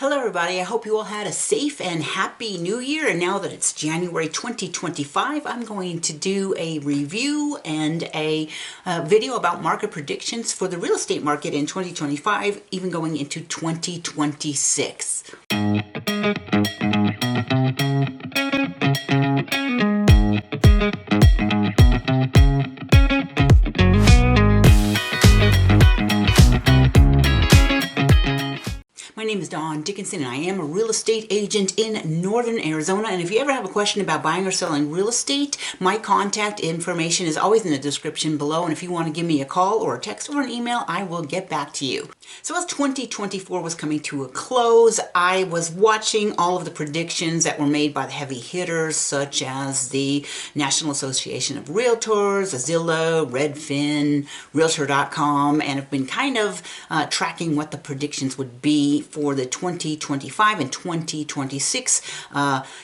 Hello everybody, I hope you all had a safe and happy new year, and now that it's January 2025, I'm going to do a review and a video about market predictions for the real estate market in 2025, even going into 2026. My name is Dawn Dickinson, and I am a real estate agent in Northern Arizona. And if you ever have a question about buying or selling real estate, my contact information is always in the description below. And if you want to give me a call or a text or an email, I will get back to you. So as 2024 was coming to a close, I was watching all of the predictions that were made by the heavy hitters, such as the National Association of Realtors, Zillow, Redfin, Realtor.com, and have been kind of tracking what the predictions would be for the 2025 and 2026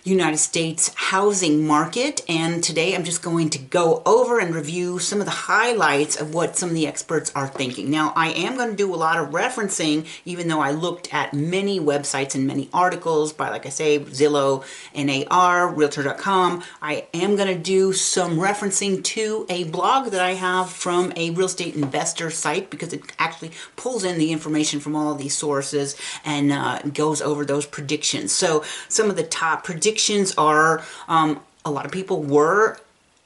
United States housing market. And today I'm just going to go over and review some of the highlights of what some of the experts are thinking. Now, I am going to do a lot of referencing, even though I looked at many websites and many articles by, like I say, Zillow, NAR, Realtor.com. I am going to do some referencing to a blog that I have from a real estate investor site, because it actually pulls in the information from all of these sources and goes over those predictions. So some of the top predictions are, a lot of people were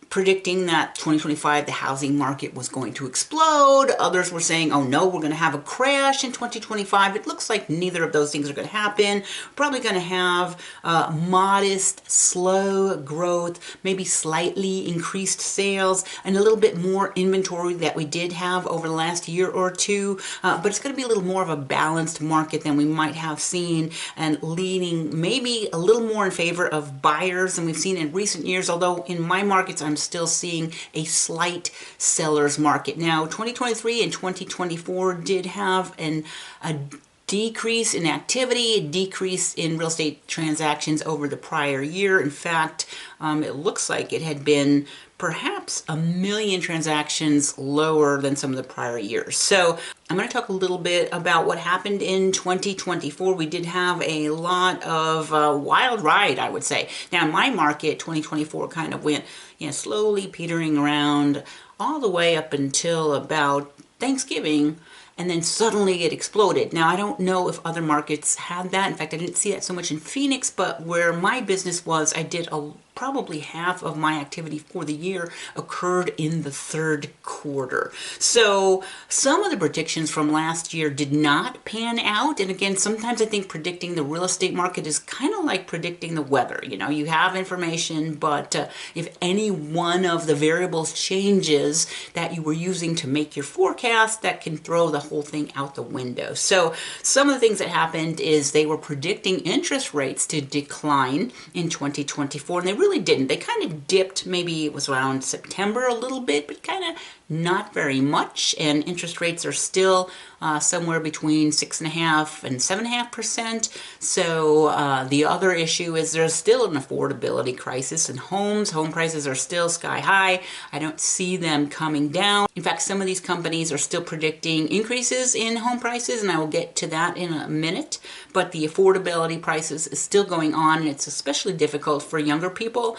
predicting that 2025 the housing market was going to explode. Others were saying, oh no, we're going to have a crash in 2025. It looks like neither of those things are going to happen. Probably going to have modest, slow growth, maybe slightly increased sales, and a little bit more inventory that we did have over the last year or two. But it's going to be a little more of a balanced market than we might have seen, and leaning maybe a little more in favor of buyers than we've seen in recent years. Although in my markets, I'm still seeing a slight seller's market. Now, 2023 and 2024 did have a decrease in activity, a decrease in real estate transactions over the prior year. In fact, it looks like it had been perhaps 1 million transactions lower than some of the prior years. So I'm going to talk a little bit about what happened in 2024. We did have a lot of wild ride, I would say. Now, in my market, 2024 kind of went, slowly petering around all the way up until about Thanksgiving, and then suddenly it exploded. Now, I don't know if other markets had that. In fact, I didn't see that so much in Phoenix, but where my business was, I did probably half of my activity for the year occurred in the third quarter. So some of the predictions from last year did not pan out. And again, sometimes I think predicting the real estate market is kind of like predicting the weather. You have information, but if any one of the variables changes that you were using to make your forecast, that can throw the whole thing out the window. So some of the things that happened is they were predicting interest rates to decline in 2024, and they really didn't. They kind of dipped, maybe it was around September a little bit, but kind of not very much. And interest rates are still somewhere between 6.5% and 7.5%. So the other issue is there's still an affordability crisis in homes. Home prices are still sky high. I don't see them coming down. In fact, some of these companies are still predicting increases in home prices, and I will get to that in a minute. But the affordability crisis is still going on, and it's especially difficult for younger people.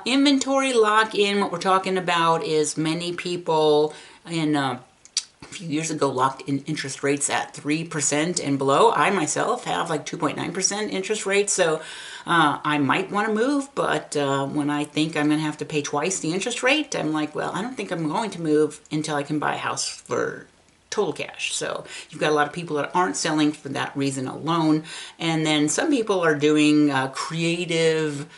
Inventory lock-in, what we're talking about is many people a few years ago locked in interest rates at 3% and below. I myself have like 2.9% interest rate, so I might want to move, but when I think I'm going to have to pay twice the interest rate, I'm like, well, I don't think I'm going to move until I can buy a house for total cash. So you've got a lot of people that aren't selling for that reason alone. And then some people are doing creative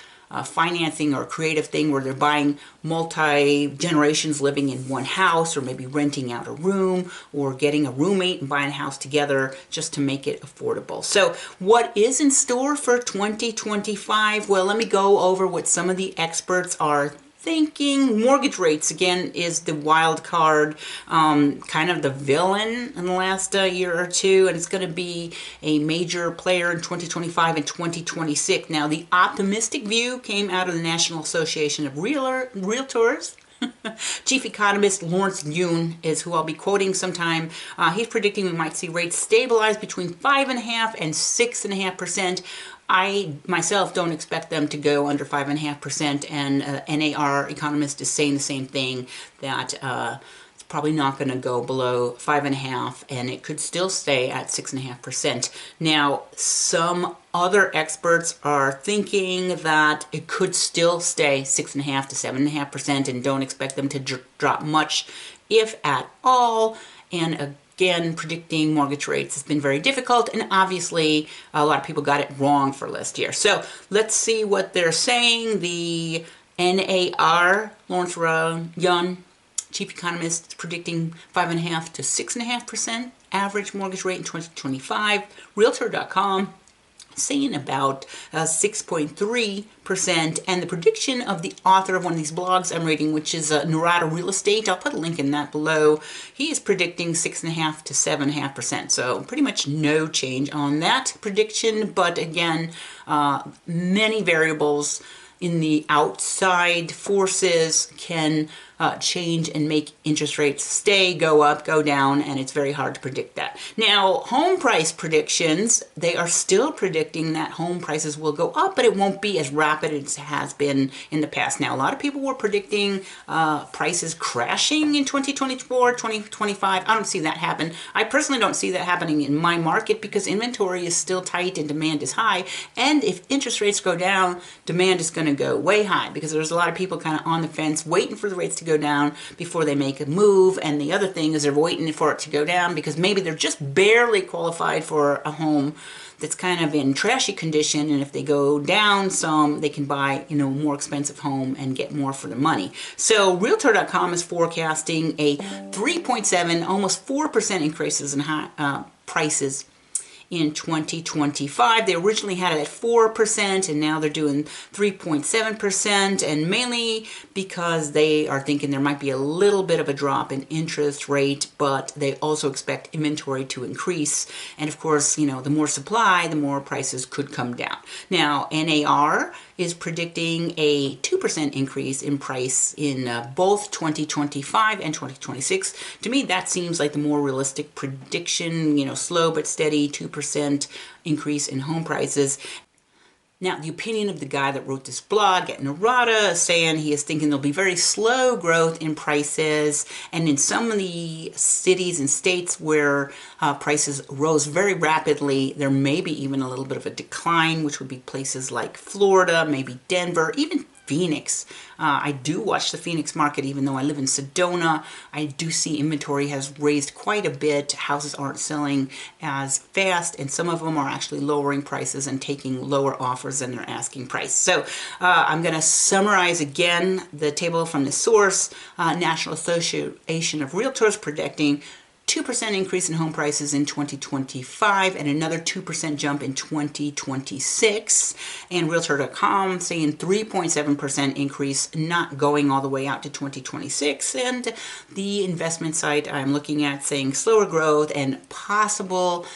financing or creative thing where they're buying multi-generations living in one house, or maybe renting out a room, or getting a roommate and buying a house together just to make it affordable. So what is in store for 2025? Well, let me go over what some of the experts are thinking. Mortgage rates, again, is the wild card, kind of the villain in the last year or two, and it's going to be a major player in 2025 and 2026. Now, the optimistic view came out of the National Association of Realtors, Chief economist Lawrence Yun is who I'll be quoting sometime. He's predicting we might see rates stabilize between 5.5% and 6.5%. I myself don't expect them to go under 5.5%, and NAR economist is saying the same thing, that it's probably not going to go below 5.5%, and it could still stay at 6.5%. Now, some other experts are thinking that it could still stay 6.5% to 7.5%, and don't expect them to drop much, if at all. And again, predicting mortgage rates has been very difficult, and obviously a lot of people got it wrong for last year. So let's see what they're saying. The NAR, Lawrence Yun, chief economist, is predicting 5.5% to 6.5% average mortgage rate in 2025. Realtor.com saying about 6.3%, and the prediction of the author of one of these blogs I'm reading, which is Narada Real Estate, I'll put a link in that below, he is predicting 6.5% to 7.5%, so pretty much no change on that prediction. But again, many variables in the outside forces can change and make interest rates stay, go up, go down, and it's very hard to predict that. Now, home price predictions, they are still predicting that home prices will go up, but it won't be as rapid as it has been in the past. Now, a lot of people were predicting prices crashing in 2024, 2025. I don't see that happen. I personally don't see that happening in my market, because inventory is still tight and demand is high. And if interest rates go down, demand is going to go way high, because there's a lot of people kind of on the fence waiting for the rates to go down before they make a move. And the other thing is they're waiting for it to go down because maybe they're just barely qualified for a home that's kind of in trashy condition, and if they go down some, they can buy, a more expensive home and get more for the money. So Realtor.com is forecasting a 3.7, almost 4% increases in prices in 2025. They originally had it at 4%, and now they're doing 3.7%, and mainly because they are thinking there might be a little bit of a drop in interest rate, but they also expect inventory to increase. And of course, the more supply, the more prices could come down. Now, NAR is predicting a 2% increase in price in both 2025 and 2026. To me, that seems like the more realistic prediction, slow but steady 2% increase in home prices. Now, the opinion of the guy that wrote this blog at Narada is saying he is thinking there'll be very slow growth in prices, and in some of the cities and states where prices rose very rapidly, there may be even a little bit of a decline, which would be places like Florida, maybe Denver, even Phoenix. I do watch the Phoenix market, even though I live in Sedona. I do see inventory has raised quite a bit. Houses aren't selling as fast, and some of them are actually lowering prices and taking lower offers than their asking price. So I'm going to summarize again the table from the source. National Association of Realtors predicting 2% increase in home prices in 2025 and another 2% jump in 2026. And Realtor.com saying 3.7% increase, not going all the way out to 2026. And the investment site I'm looking at saying slower growth and possible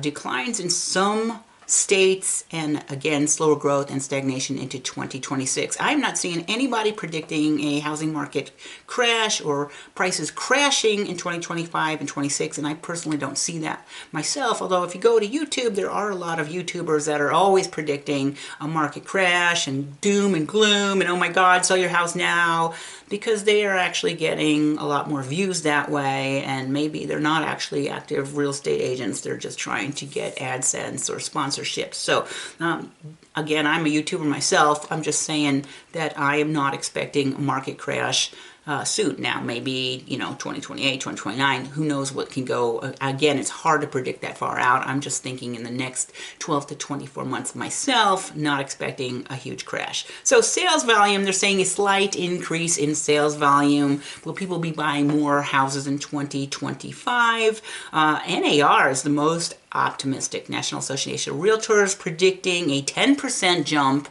declines in some states, and again, slower growth and stagnation into 2026. I'm not seeing anybody predicting a housing market crash or prices crashing in 2025 and 26, and I personally don't see that myself. Although if you go to YouTube, there are a lot of YouTubers that are always predicting a market crash and doom and gloom and oh my God, sell your house now, because they are actually getting a lot more views that way, and maybe they're not actually active real estate agents. They're just trying to get AdSense or sponsorships. So again, I'm a YouTuber myself. I'm just saying that I am not expecting a market crash soon. Now, maybe, 2028, 2029, who knows what can go. Again, it's hard to predict that far out. I'm just thinking in the next 12 to 24 months myself, not expecting a huge crash. So sales volume, they're saying a slight increase in sales volume. Will people be buying more houses in 2025? NAR is the most optimistic. National Association of Realtors predicting a 10% jump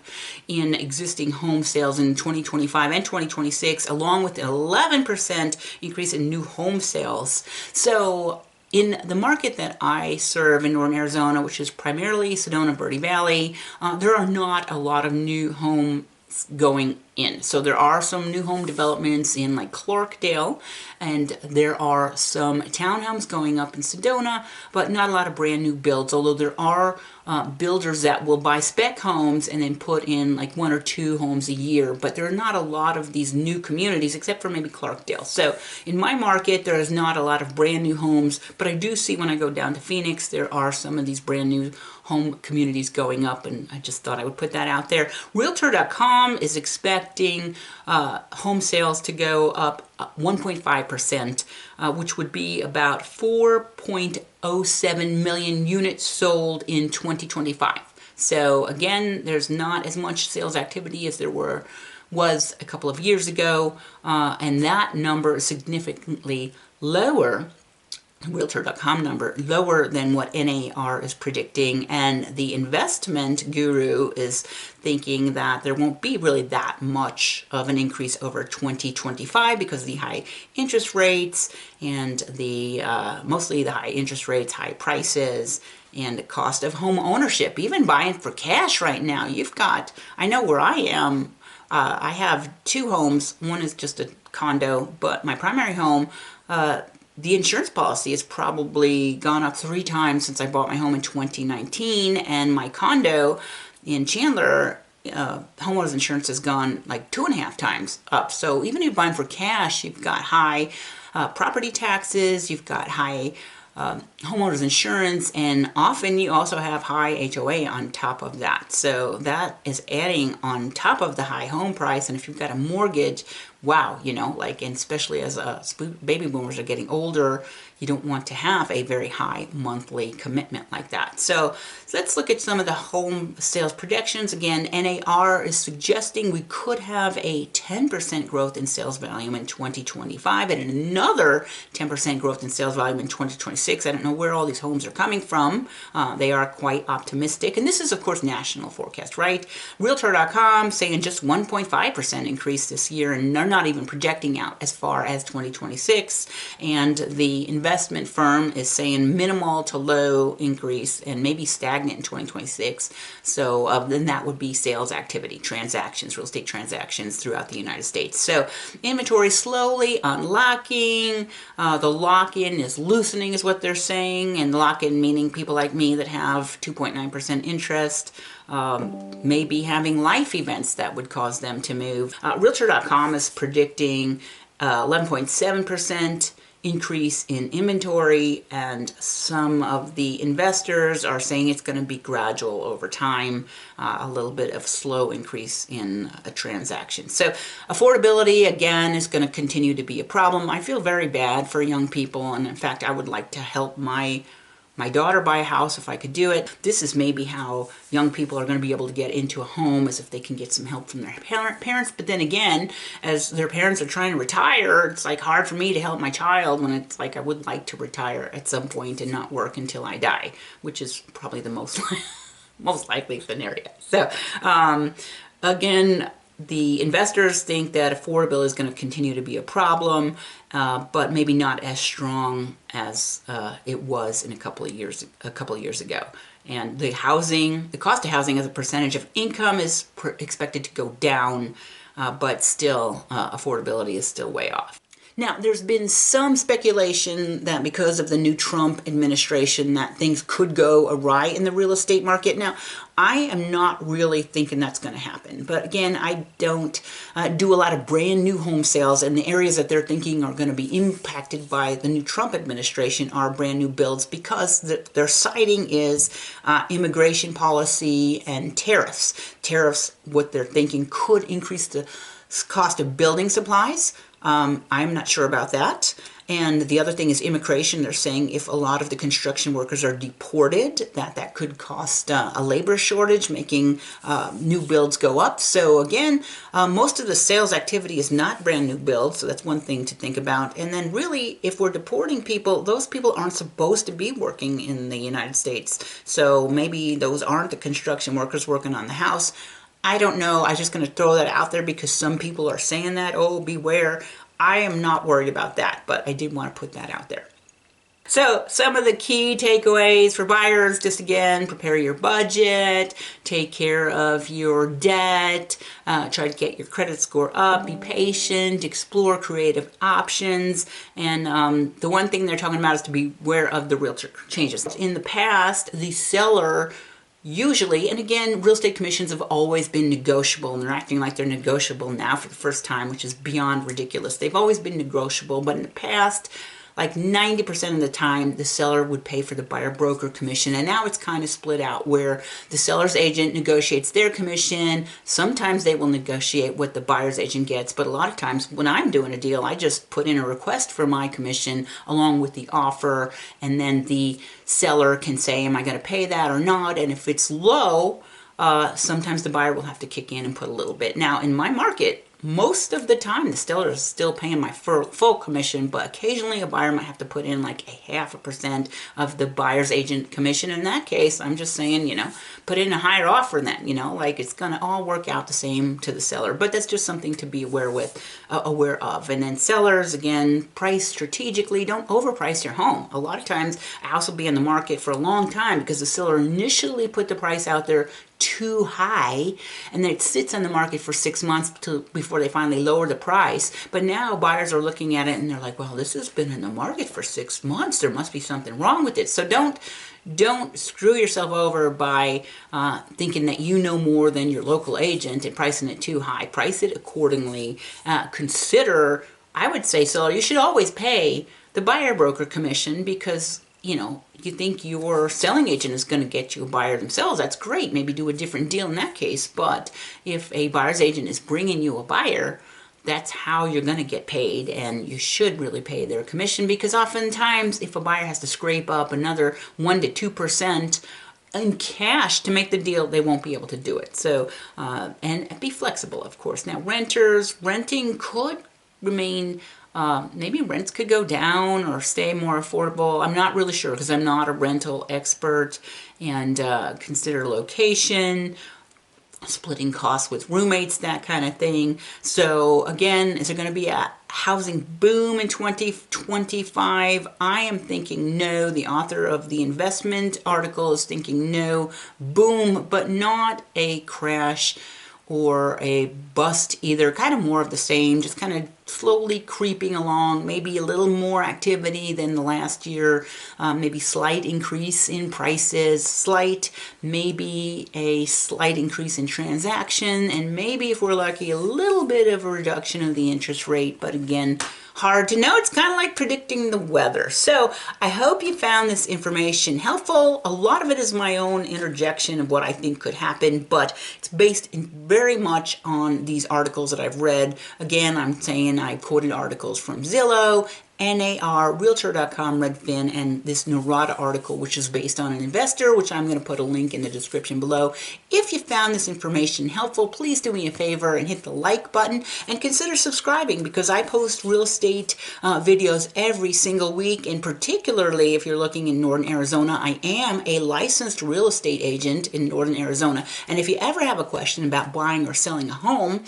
in existing home sales in 2025 and 2026, along with an 11% increase in new home sales. So in the market that I serve in northern Arizona, which is primarily Sedona, Verde Valley, there are not a lot of new homes going in. So there are some new home developments in like Clarkdale, and there are some townhomes going up in Sedona, but not a lot of brand new builds, although there are builders that will buy spec homes and then put in like 1 or 2 homes a year, but there are not a lot of these new communities except for maybe Clarkdale. So in my market, there is not a lot of brand new homes, but I do see when I go down to Phoenix, there are some of these brand new home communities going up, and I just thought I would put that out there. Realtor.com is expecting home sales to go up 1.5%, which would be about 4.07 million units sold in 2025. So again, there's not as much sales activity as there was a couple of years ago, and that number is significantly lower. Realtor.com number lower than what NAR is predicting, and the investment guru is thinking that there won't be really that much of an increase over 2025 because of the high interest rates and the mostly the high interest rates, high prices, and the cost of home ownership. Even buying for cash right now, you've got, I know where I am, I have 2 homes. One is just a condo, but my primary home, the insurance policy has probably gone up 3 times since I bought my home in 2019, and my condo in Chandler, homeowners insurance has gone like 2.5 times up. So even if you're buying for cash, you've got high property taxes, you've got high homeowners insurance, and often you also have high HOA on top of that. So that is adding on top of the high home price. And if you've got a mortgage, wow, you know, like, and especially as baby boomers are getting older, you don't want to have a very high monthly commitment like that. So let's look at some of the home sales projections. Again, NAR is suggesting we could have a 10% growth in sales volume in 2025 and another 10% growth in sales volume in 2026. I don't know where all these homes are coming from. They are quite optimistic. And this is, of course, national forecast, right? Realtor.com saying just 1.5% increase this year, and they're not even projecting out as far as 2026. And the investment firm is saying minimal to low increase and maybe stagnant in 2026. So then that would be sales activity, transactions, real estate transactions throughout the United States. So inventory slowly unlocking. The lock-in is loosening is what they're saying. And lock-in meaning people like me that have 2.9% interest, maybe having life events that would cause them to move. Realtor.com is predicting 11.7% increase in inventory, and some of the investors are saying it's going to be gradual over time, a little bit of slow increase in a transaction. So affordability, again, is going to continue to be a problem. I feel very bad for young people, and in fact, I would like to help my daughter buy a house if I could do it. This is maybe how young people are going to be able to get into a home, as if they can get some help from their parents. But then again, as their parents are trying to retire, it's like hard for me to help my child when it's like I would like to retire at some point and not work until I die, which is probably the most likely scenario. So again, the investors think that affordability is going to continue to be a problem, but maybe not as strong as it was in a couple of years ago. And the cost of housing as a percentage of income is expected to go down, but still affordability is still way off. Now, there's been some speculation that because of the new Trump administration that things could go awry in the real estate market. Now, I am not really thinking that's going to happen. But again, I don't do a lot of brand new home sales, and the areas that they're thinking are going to be impacted by the new Trump administration are brand new builds, because their citing is immigration policy and tariffs. Tariffs, what they're thinking, could increase the cost of building supplies. I'm not sure about that. And the other thing is immigration. They're saying if a lot of the construction workers are deported, that could cost a labor shortage, making new builds go up. So again, most of the sales activity is not brand new builds, so that's one thing to think about. And then really, if we're deporting people, those people aren't supposed to be working in the United States. So maybe those aren't the construction workers working on the house. I don't know. I'm just going to throw that out there because some people are saying that. Oh, beware. I am not worried about that, but I did want to put that out there. So some of the key takeaways for buyers, just again, prepare your budget, take care of your debt, try to get your credit score up, be patient, explore creative options, and the one thing they're talking about is to be aware of the realtor changes. In the past, the seller usually, and again, real estate commissions have always been negotiable, and they're acting like they're negotiable now for the first time, which is beyond ridiculous. They've always been negotiable, but in the past, like 90% of the time, the seller would pay for the buyer broker commission. And now it's kind of split out where the seller's agent negotiates their commission. Sometimes they will negotiate what the buyer's agent gets. But a lot of times when I'm doing a deal, I just put in a request for my commission along with the offer. And then the seller can say, am I going to pay that or not? And if it's low, sometimes the buyer will have to kick in and put a little bit. Now, in my market, most of the time the seller is still paying my full commission, but occasionally a buyer might have to put in like 0.5% of the buyer's agent commission. In that case, I'm just saying, put in a higher offer then, like it's going to all work out the same to the seller. But that's just something to be aware of. And then sellers, again, price strategically. Don't overprice your home. A lot of times a house will be on the market for a long time because the seller initially put the price out there too high, and then it sits on the market for 6 months before they finally lower the price. But now buyers are looking at it and they're like, well, this has been in the market for 6 months. There must be something wrong with it. So don't screw yourself over by thinking that you know more than your local agent and pricing it too high. Price it accordingly. Consider, I would say, seller, you should always pay the buyer broker commission because you think your selling agent is going to get you a buyer themselves. That's great. Maybe do a different deal in that case. But if a buyer's agent is bringing you a buyer, that's how you're going to get paid, and you should really pay their commission, because oftentimes if a buyer has to scrape up another 1% to 2% in cash to make the deal, they won't be able to do it. So, and be flexible, of course. Now, renting could remain, maybe rents could go down or stay more affordable. I'm not really sure because I'm not a rental expert. And consider location, splitting costs with roommates, that kind of thing. So again, is there going to be a housing boom in 2025? I am thinking no. The author of the investment article is thinking no. Boom, but not a crash or a bust either. Kind of more of the same, just kind of slowly creeping along, maybe a little more activity than the last year, maybe slight increase in prices, maybe a slight increase in transaction, and maybe if we're lucky, a little bit of a reduction of the interest rate. But again, hard to know. It's kind of like predicting the weather. So I hope you found this information helpful. A lot of it is my own interjection of what I think could happen, but it's based very much on these articles that I've read. Again, I'm saying I quoted articles from Zillow, NAR, Realtor.com, Redfin, and this Narada article, which is based on an investor, which I'm going to put a link in the description below. If you found this information helpful, please do me a favor and hit the like button and consider subscribing, because I post real estate videos every single week. And particularly if you're looking in Northern Arizona, I am a licensed real estate agent in Northern Arizona. And if you ever have a question about buying or selling a home,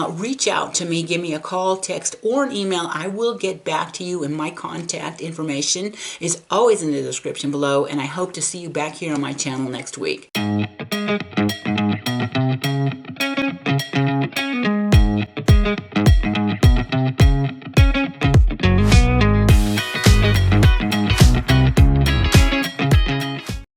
reach out to me, give me a call, text, or an email. I will get back to you, and my contact information is always in the description below. And I hope to see you back here on my channel next week.